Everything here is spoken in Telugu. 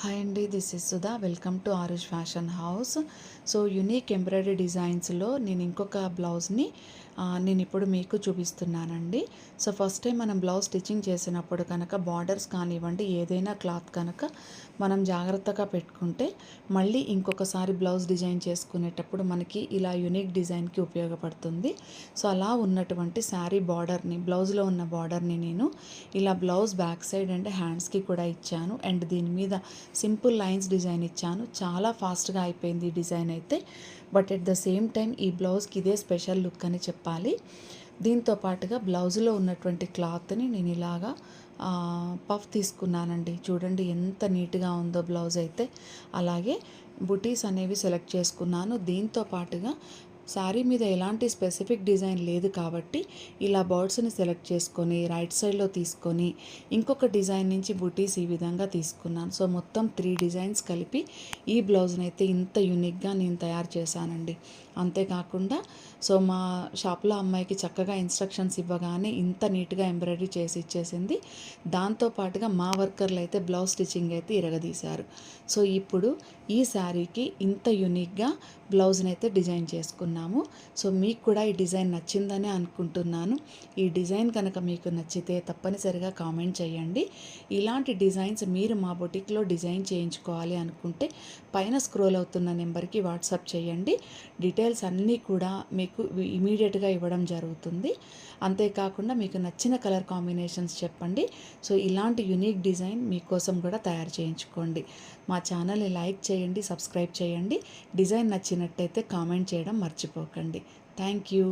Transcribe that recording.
హాయ్ అండి, this is Sudha. Welcome to Aarush fashion house. So unique embroidery డిజైన్స్లో నేను ఇంకొక బ్లౌజ్ని నేను ఇప్పుడు మీకు చూపిస్తున్నానండి. సో ఫస్ట్ టైం మనం బ్లౌజ్ స్టిచ్చింగ్ చేసినప్పుడు కనుక బార్డర్స్ కానివ్వండి, ఏదైనా క్లాత్ కనుక మనం జాగ్రత్తగా పెట్టుకుంటే మళ్ళీ ఇంకొకసారి బ్లౌజ్ డిజైన్ చేసుకునేటప్పుడు మనకి ఇలా యునీక్ డిజైన్కి ఉపయోగపడుతుంది. సో అలా ఉన్నటువంటి శారీ బార్డర్ని, బ్లౌజ్లో ఉన్న బార్డర్ని నేను ఇలా బ్లౌజ్ బ్యాక్ సైడ్ అండ్ హ్యాండ్స్కి కూడా ఇచ్చాను. అండ్ దీని మీద సింపుల్ లైన్స్ డిజైన్ ఇచ్చాను. చాలా ఫాస్ట్గా అయిపోయింది ఈ డిజైన్ అయితే. But at the same time ఈ బ్లౌజ్కి ఇదే స్పెషల్ లుక్ అని చెప్పాలి. దీంతో పాటుగా బ్లౌజ్లో ఉన్నటువంటి క్లాత్ని నేను ఇలాగా పఫ్ తీసుకున్నానండి. చూడండి ఎంత నీట్గా ఉందో బ్లౌజ్ అయితే. అలాగే బుటీస్ అనేవి సెలెక్ట్ చేసుకున్నాను. దీంతో పాటుగా శారీ మీద ఎలాంటి స్పెసిఫిక్ డిజైన్ లేదు కాబట్టి ఇలా బర్డ్స్ని సెలెక్ట్ చేసుకొని రైట్ సైడ్లో తీసుకొని ఇంకొక డిజైన్ నుంచి బుటీస్ ఈ విధంగా తీసుకున్నాను. సో మొత్తం 3 డిజైన్స్ కలిపి ఈ బ్లౌజ్ని అయితే ఇంత యూనిక్గా నేను తయారు చేశానండి. అంతేకాకుండా సో మా షాప్లో అమ్మాయికి చక్కగా ఇన్స్ట్రక్షన్స్ ఇవ్వగానే ఇంత నీట్గా ఎంబ్రాయిడరీ చేసి ఇచ్చేసింది. దాంతోపాటుగా మా వర్కర్లు అయితే బ్లౌజ్ స్టిచ్చింగ్ అయితే ఇరగదీశారు. సో ఇప్పుడు ఈ శారీకి ఇంత యూనిక్గా బ్లౌజ్ని అయితే డిజైన్ చేసుకున్నాము. సో మీకు కూడా ఈ డిజైన్ నచ్చిందని అనుకుంటున్నాను. ఈ డిజైన్ కనుక మీకు నచ్చితే తప్పనిసరిగా కామెంట్ చేయండి. ఇలాంటి డిజైన్స్ మీరు మా బొటిక్లో డిజైన్ చేయించుకోవాలి అనుకుంటే పైన స్క్రోల్ అవుతున్న నెంబర్కి వాట్సాప్ చేయండి. డీటెయిల్స్ అన్నీ కూడా మీకు ఇమీడియట్గా ఇవ్వడం జరుగుతుంది. అంతేకాకుండా మీకు నచ్చిన కలర్ కాంబినేషన్స్ చెప్పండి. సో ఇలాంటి యునీక్ డిజైన్ మీకోసం కూడా తయారు చేయించుకోండి. మా ఛానల్ని లైక్ చేయండి, సబ్స్క్రైబ్ చేయండి. డిజైన్ నచ్చినట్టయితే కామెంట్ చేయడం మర్చిపోకండి. Thank you.